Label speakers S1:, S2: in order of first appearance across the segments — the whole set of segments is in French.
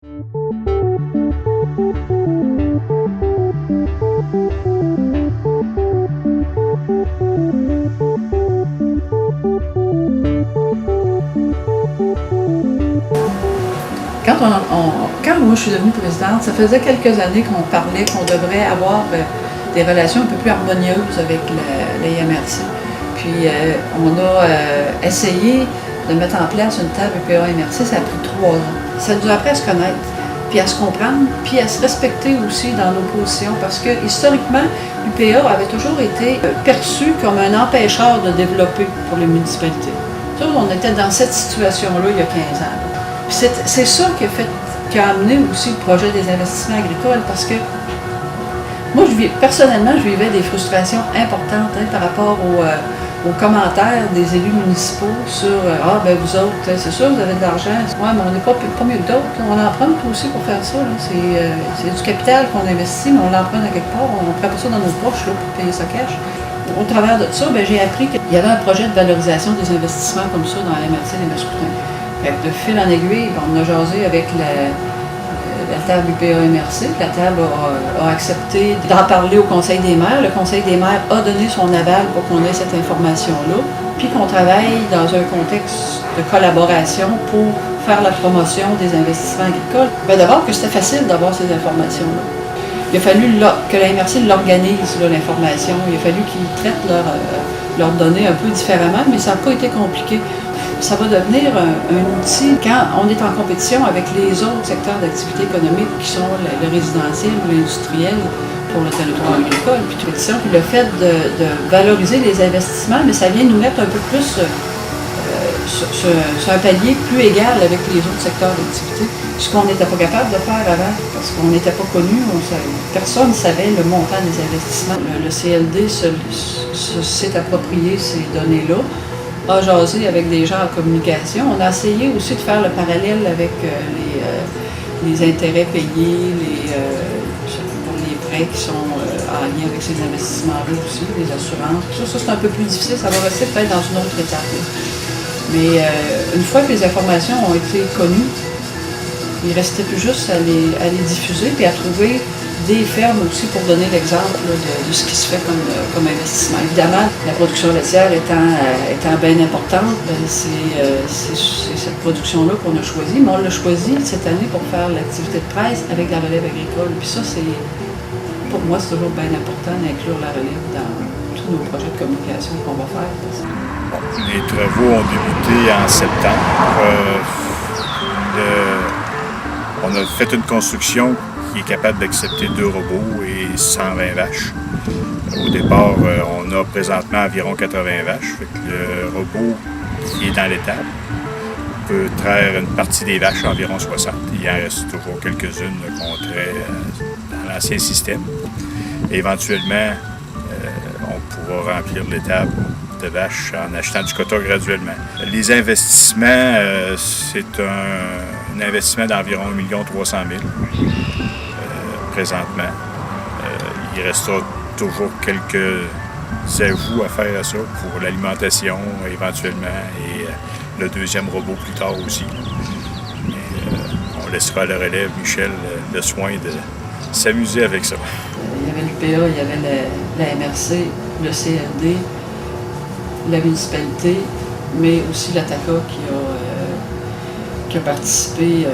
S1: Quand moi je suis devenue présidente, ça faisait quelques années qu'on parlait qu'on devrait avoir des relations un peu plus harmonieuses avec l'IMRC. Puis on a essayé de mettre en place une table UPA-MRC, ça a pris 3 ans. Ça nous a appris à se connaître, puis à se comprendre, puis à se respecter aussi dans nos positions, parce que historiquement, l'UPA avait toujours été perçu comme un empêcheur de développer pour les municipalités. On était dans cette situation-là il y a 15 ans. Puis c'est ça qui a amené aussi le projet des investissements agricoles, parce que moi, personnellement, je vivais des frustrations importantes par rapport aux commentaires des élus municipaux sur « Ah, ben vous autres, c'est sûr, vous avez de l'argent. Ouais, mais on n'est pas mieux que d'autres. On emprunte aussi pour faire ça. C'est du capital qu'on investit, mais on l'emprunte à quelque part. On ne prend pas ça dans nos poches là, pour payer sa cash. » Au travers de ça, j'ai appris qu'il y avait un projet de valorisation des investissements comme ça dans la MRC des Mascoutins. De fil en aiguille, on a jasé avec la table UPA-MRC. La table a accepté d'en parler au Conseil des maires. Le Conseil des maires a donné son aval pour qu'on ait cette information-là, puis qu'on travaille dans un contexte de collaboration pour faire la promotion des investissements agricoles. D'abord que c'était facile d'avoir ces informations-là. Il a fallu que la MRC l'organise, l'information. Il a fallu qu'ils traitent leurs données un peu différemment, mais ça n'a pas été compliqué. Ça va devenir un outil quand on est en compétition avec les autres secteurs d'activité économique qui sont le résidentiel ou l'industriel pour le territoire agricole. Puis le fait de valoriser les investissements, mais ça vient nous mettre un peu plus sur un palier plus égal avec les autres secteurs d'activité, ce qu'on n'était pas capable de faire avant, parce qu'on n'était pas connu, personne ne savait le montant des investissements. Le CLD s'est approprié ces données-là, a jasé avec des gens en communication. On a essayé aussi de faire le parallèle avec les intérêts payés, les prêts qui sont en lien avec ces investissements-là aussi, les assurances. Ça c'est un peu plus difficile, ça va rester peut-être dans une autre étape. Mais une fois que les informations ont été connues, il ne restait plus juste à les diffuser et à trouver des fermes aussi pour donner l'exemple de ce qui se fait comme investissement. Évidemment, la production laitière étant bien importante, c'est cette production-là qu'on a choisie, mais on l'a choisie cette année pour faire l'activité de presse avec la relève agricole. Puis ça, pour moi, c'est toujours bien important d'inclure la relève dans tous nos projets de communication qu'on va faire.
S2: Les travaux ont débuté en septembre. On a fait une construction qui est capable d'accepter 2 robots et 120 vaches. Au départ, on a présentement environ 80 vaches. Fait que le robot qui est dans l'étable peut traire une partie des vaches, environ 60. Il en reste toujours quelques-unes qu'on traite dans l'ancien système. Et éventuellement, on pourra remplir l'étable de vaches en achetant du quota graduellement. Les investissements, c'est un investissement d'environ 1 300 000 présentement. Il restera toujours quelques ajouts à faire à ça pour l'alimentation éventuellement et le 2e robot plus tard aussi. Mais, on laissera à la relève, Michel, le soin de s'amuser avec ça.
S1: Il y avait l'UPA, il y avait la MRC, le CLD, la municipalité, mais aussi l'ATACA qui a participé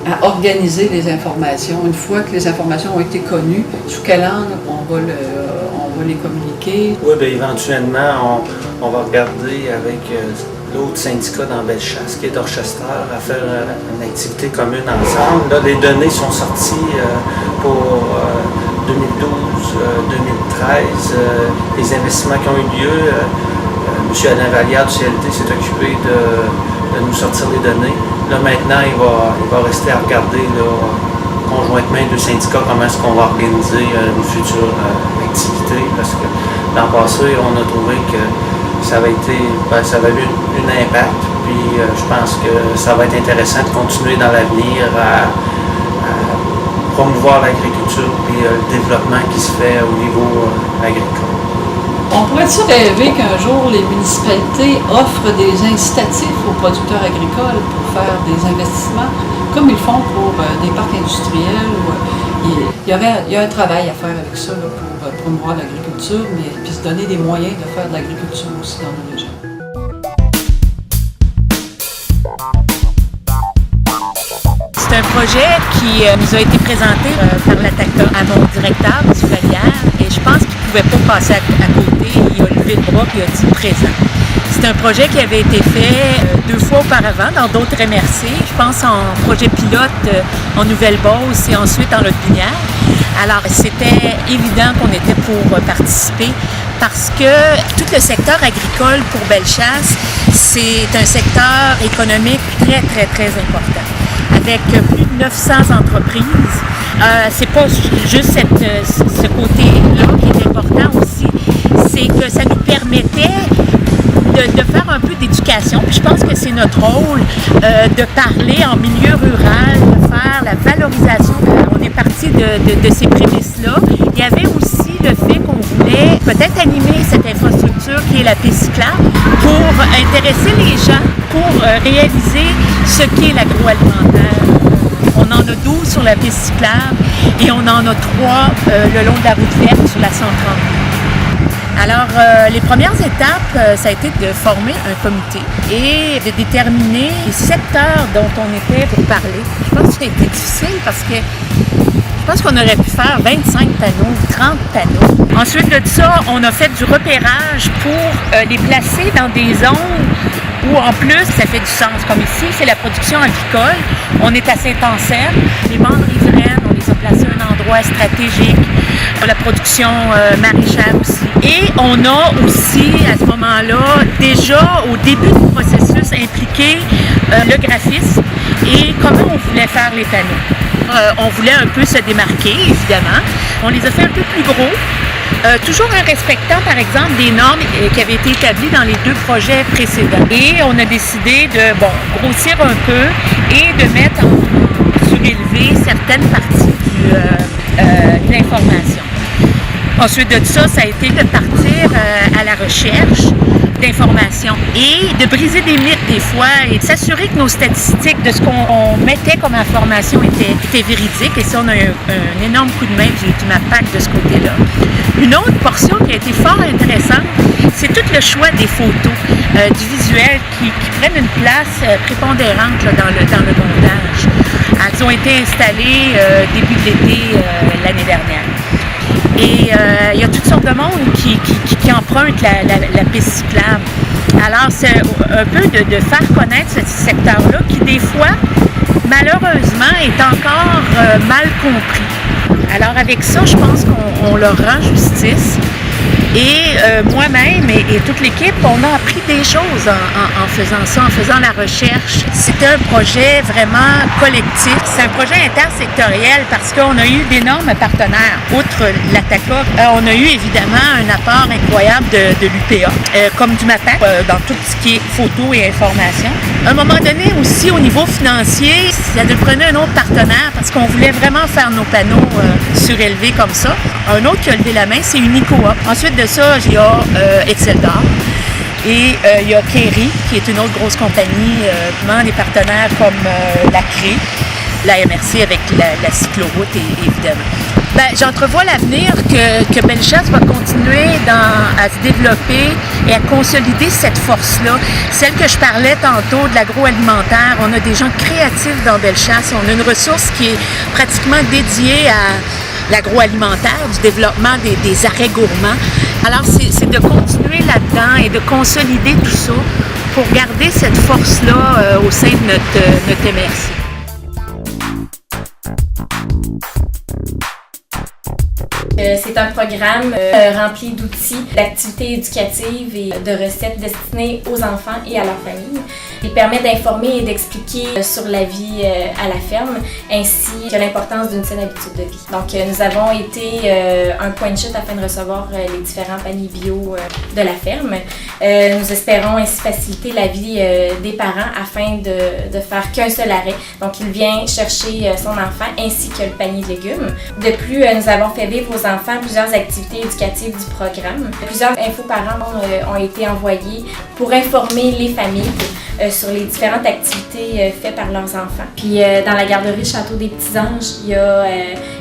S1: à organiser les informations. Une fois que les informations ont été connues, sous quel angle on va les communiquer?
S3: Oui, bien éventuellement, on va regarder avec l'autre syndicat dans Bellechasse, qui est Dorchester, à faire une activité commune ensemble. Là, les données sont sorties pour 2012-2013, les investissements qui ont eu lieu. M. Alain Vallière du CLT s'est occupé de nous sortir les données. Là, maintenant, il va rester à regarder là, conjointement les 2 syndicats comment est-ce qu'on va organiser une future activité. Parce que l'an passé, on a trouvé que ça avait eu un impact. Puis je pense que ça va être intéressant de continuer dans l'avenir à promouvoir l'agriculture et le développement qui se fait au niveau agricole.
S1: On pourrait-tu rêver qu'un jour les municipalités offrent des incitatifs aux producteurs agricoles pour faire des investissements, comme ils font pour des parcs industriels? Il y a un travail à faire avec ça là, pour promouvoir l'agriculture, mais puis se donner des moyens de faire de l'agriculture aussi dans nos régions.
S4: C'est un projet qui nous a été présenté par l'ATACA à mon directeur, M. Vallière, et je pense qu'il ne pouvait pas passer à côté. Il a levé le bras et il a dit présent. C'est un projet qui avait été fait 2 fois auparavant dans d'autres MRC. Je pense en projet pilote en Nouvelle-Beauce et ensuite en Lot-Binière. Alors, c'était évident qu'on était pour participer parce que tout le secteur agricole pour Bellechasse, c'est un secteur économique très, très, très important. Avec plus de 900 entreprises. C'est pas juste ce côté-là qui est important aussi, c'est que ça nous permettait de faire un peu d'éducation. Puis je pense que c'est notre rôle de parler en milieu rural, de faire la valorisation. On est parti de ces prémices-là. Il y avait aussi le fait qu'on voulait peut-être animer cette infrastructure qui est la piste cyclable pour intéresser les gens, pour réaliser ce qu'est l'agroalimentaire. On en a 12 sur la piste cyclable et on en a 3 le long de la route verte sur la 130. Alors, les premières étapes, ça a été de former un comité et de déterminer les secteurs dont on était pour parler. Je pense que ça a été difficile parce que je pense qu'on aurait pu faire 25 panneaux, 30 panneaux. Ensuite de ça, on a fait du repérage pour les placer dans des zones où, en plus, ça fait du sens. Comme ici, c'est la production agricole. On est à Saint-Anselme. Les bandes riveraines, on les a placées à un endroit stratégique. La production maraîchère aussi. Et on a aussi, à ce moment-là, déjà au début du processus, impliqué le graphisme et comment on voulait faire les panneaux. On voulait un peu se démarquer, évidemment. On les a fait un peu plus gros, toujours en respectant, par exemple, des normes qui avaient été établies dans les 2 projets précédents. Et on a décidé de grossir un peu et de mettre en surélevé certaines parties de l'information. Ensuite de ça, ça a été de partir à la recherche d'informations et de briser des mythes des fois et de s'assurer que nos statistiques de ce qu'on mettait comme information étaient véridiques. Et ça, on a eu un énorme coup de main du MAPAC de ce côté-là. Une autre portion qui a été fort intéressante, c'est tout le choix des photos, du visuel qui prennent une place prépondérante là, dans le montage. Elles ont été installées début de l'été l'année dernière. Et il y a toutes sortes de monde qui empruntent la piste cyclable. Alors, c'est un peu de faire connaître ce secteur-là qui, des fois, malheureusement, est encore mal compris. Alors, avec ça, je pense qu'on leur rend justice. Et moi-même et toute l'équipe, on a appris des choses en faisant ça, en faisant la recherche. C'était un projet vraiment collectif. C'est un projet intersectoriel parce qu'on a eu d'énormes partenaires. Outre l'ATACA, on a eu évidemment un apport incroyable de l'UPA, comme du MAPAC, dans tout ce qui est photo et information. À un moment donné aussi, au niveau financier, ça nous prenait un autre partenaire parce qu'on voulait vraiment faire nos panneaux surélevés comme ça. Un autre qui a levé la main, c'est Unicoop. Ensuite de ça, il y a Exceldor et il y a Kerry, qui est une autre grosse compagnie, des partenaires comme la CRE, la MRC avec la cycloroute évidemment. J'entrevois l'avenir que Bellechasse va continuer à se développer et à consolider cette force-là. Celle que je parlais tantôt de l'agroalimentaire, on a des gens créatifs dans Bellechasse, on a une ressource qui est pratiquement dédiée à l'agroalimentaire, du développement des arrêts gourmands. Alors, c'est de continuer là-dedans et de consolider tout ça pour garder cette force-là au sein de notre MRC.
S5: C'est un programme rempli d'outils, d'activités éducatives et de recettes destinées aux enfants et à leur famille. Il permet d'informer et d'expliquer sur la vie à la ferme, ainsi que l'importance d'une saine habitude de vie. Donc, nous avons été un point de chute afin de recevoir les différents paniers bio de la ferme. Nous espérons ainsi faciliter la vie des parents afin de faire qu'un seul arrêt. Donc, il vient chercher son enfant ainsi que le panier de légumes. De plus, nous avons fait vivre aux enfants plusieurs activités éducatives du programme. Plusieurs infos parents ont été envoyées pour informer les familles sur les différentes activités faites par leurs enfants. Puis dans la garderie Château des Petits-Anges, il y a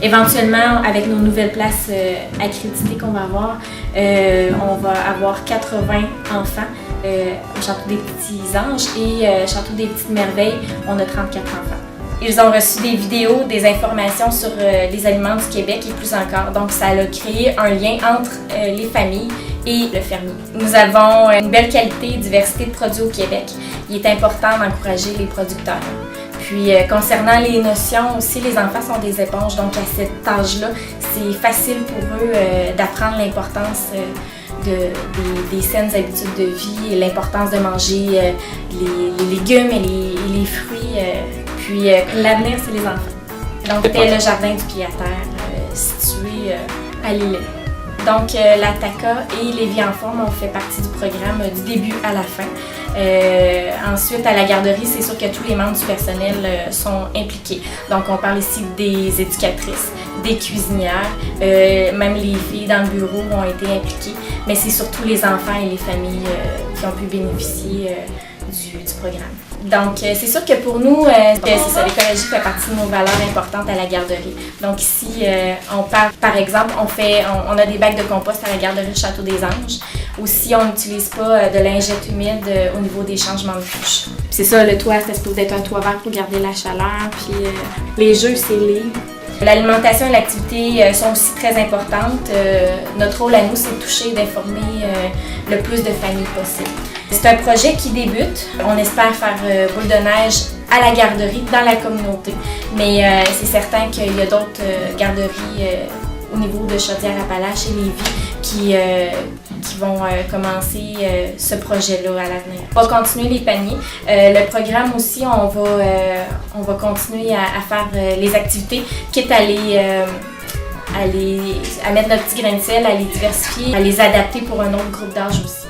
S5: éventuellement, avec nos nouvelles places accréditées qu'on va avoir, on va avoir 80 enfants au Château des Petits-Anges et Château des Petites Merveilles, on a 34 enfants. Ils ont reçu des vidéos, des informations sur les aliments du Québec et plus encore. Donc, ça a créé un lien entre les familles et le fermier. Nous avons une belle qualité et diversité de produits au Québec. Il est important d'encourager les producteurs. Puis, concernant les notions aussi, les enfants sont des éponges. Donc, à cet âge-là, c'est facile pour eux d'apprendre l'importance des saines habitudes de vie et l'importance de manger les légumes et les fruits. Puis l'avenir, c'est les enfants. Donc, c'était le jardin du pied-à-terre situé à Lillet. Donc, la TACA et les Vies en forme ont fait partie du programme du début à la fin. Ensuite, à la garderie, c'est sûr que tous les membres du personnel sont impliqués. Donc, on parle ici des éducatrices, des cuisinières, même les filles dans le bureau ont été impliquées. Mais c'est surtout les enfants et les familles qui ont pu bénéficier du programme. Donc, c'est sûr que pour nous, c'est ça, l'écologie fait partie de nos valeurs importantes à la garderie. Donc ici, on parle, par exemple, on a des bacs de compost à la garderie Château des Anges. Aussi, on n'utilise pas de lingette humide au niveau des changements de couches. C'est ça, le toit, c'est supposé être un toit vert pour garder la chaleur. Puis les jeux, c'est les... L'alimentation et l'activité sont aussi très importantes. Notre rôle à nous, c'est de toucher et d'informer le plus de familles possible. C'est un projet qui débute. On espère faire boule de neige à la garderie, dans la communauté. Mais c'est certain qu'il y a d'autres garderies au niveau de Chaudière-Appalaches et Lévis qui vont commencer ce projet-là à l'avenir. On va continuer les paniers. Le programme aussi, on va continuer à faire les activités, quitte à mettre notre petit grain de sel, à les diversifier, à les adapter pour un autre groupe d'âge aussi.